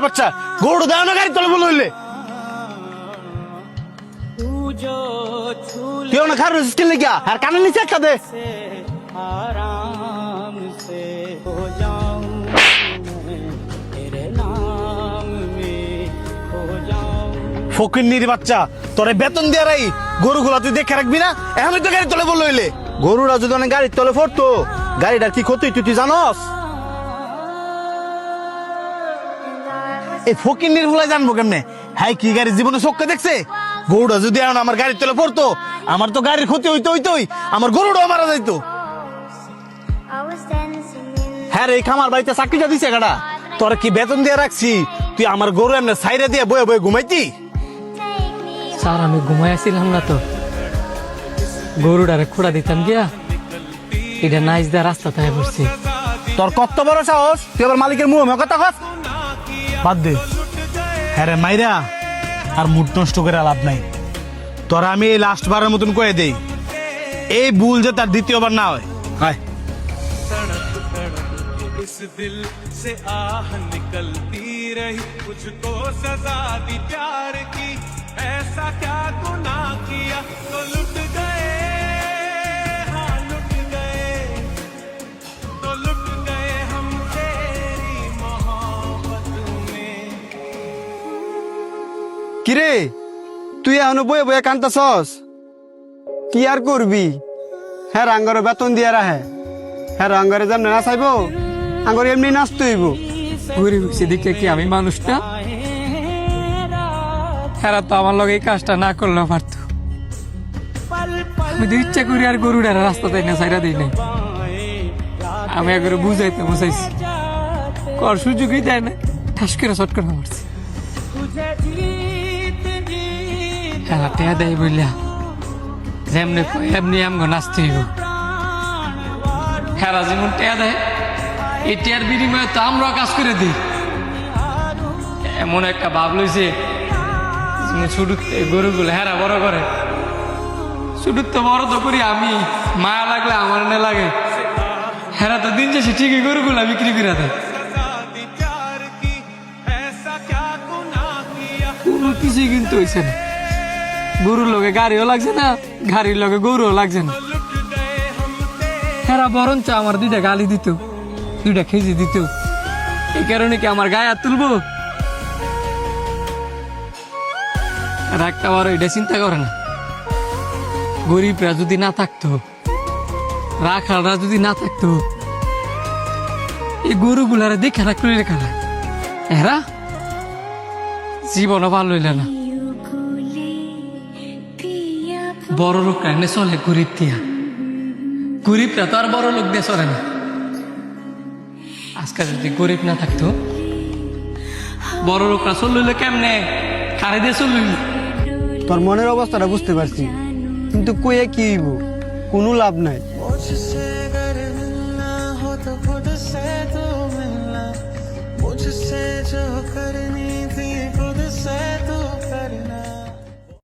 ফকিরের বাচ্চা, গরু দেও না গাড়ি তলে বলে হইলে। তুই না খার স্কিল লেগা আর কানে নিচে একটা দে। ফকির নির বাচ্চা, তোরে বেতন দিয়ে রাই গরুগুলা তুই দেখে রাখবি না? এখন তো গাড়ি তলে বলে হইলে। গরুরা যদি অনেক গাড়ির তলে পড়তো, গাড়িটার কি ক্ষতি তুই জানস? এই ফকির নির্ভুলাই জানবো কেমনে? হ্যাঁ কি গাড়ি জীবনে চোখকে দেখছে? গরুটা যদি এখন আমার গাড়ির তলে পড়তো, আমার তো গাড়ির ক্ষতি হইতোই, আমার গরুটাও মারা যাইতো। হ্যাঁ রে, এই খামার বাড়িতে চাকরিটা দিছে গাড়া, তোর কি বেতন দিয়ে রাখছি? তুই আমার গরু এমনি সাইরে দিয়ে বয়ে বয়ে ঘুমাইতি? স্যার আমি ঘুমাই আসছিলাম না তো, গরুটারে খোড়া দিতাম গিয়া এটা নাইজ দেওয়া রাস্তা থেকে পড়ছি। তোর কত বড় সাহস, তুই আবার মালিকের মুখ কথা কস? বাদ দে, হ্যাঁ রে মাইরা আর মুড নষ্ট করে লাভ নাই। তোরা আমি এই লাস্ট বারের মতন কয়ে দেই, এই ভুল যে তার দ্বিতীয়বার না হয়। হায় इस दिल से आह निकलती रही, मुझको सजा दी प्यार की, ऐसा क्या गुनाह किया तो लुट गए, हाँ लुट गए, तो लुट गए हम तेरी मोहब्बत में। কিরে তুই এখনো বয়ে বয়ে কান্তাছস? কি আর করবি? হ্যাঁ আঙ্গরে বেতন দিয়া রাহে, হ্যাঁ আঙ্গরে যেমন না চাইবো আঙ্গরে এমনি নাচতে হইব। গরিব সেদিকে কি আমি মানুষটা? এরা তো আমার লগে এই কাজটা না করলেও পারতো। আমি তো ইচ্ছা করি আর গরুটার রাস্তা তাই না সাইরা দিই নাই। আমি একবারে বুঝাইতে বুঝাইছি, কর সুযোগই দেয় না, ঠাস করে শট করে মারছি। হ্যাঁ টেয়া দেয় বললা যেমনি এমনি আমগো নাচতে হইব। হ্যাঁ যেমন টেয়া দেয়, এই টেয়ার বিনিময়ে তো আমরা কাজ করে দিই। এমন একটা ভাব লইছে শুধু গরুগুলো হেরা বড় করে, শুধু তো বড় তো করি আমি, মায়া লাগলে আমার না লাগে। হেরা তো দিন শেষে ঠিকই গরুগুলা বিক্রি করে দেয়। কোনো কিছুই কিন্তু হয়েছে না, গরুর লগে গাড়িও লাগছে না, গাড়ির লগে গরুও লাগছে না। হেরা বরঞ্চ আমার দুইটা গালি দিত, দুইটা খেজি দিত। এই কারণে কি আমার গায়ে হাত তুলবো? আর একটা বার এটা চিন্তা করে না, গরিবরা যদি না থাকতো, রাখালরা যদি না থাকতো, এই গরুগুলারে দেখে রাখলো রেখা না, এরা জীবনও ভালো হইল না। বড় লোক এনে চলে গরিব দিয়া, গরিবরা তো আর বড় লোক দিয়ে চলে না। আজকে যদি গরিব না থাকতো, বড় লোকরা চললে কেমনে, কারে দিয়ে চলল? তোর মনের অবস্থাটা বুঝতে পারছি, কিন্তু কইয়া কি হইব, কোনো লাভ নাই। मुझसे अगर मिलना हो तो खुद से तो मिलना, मुझसे जो करनी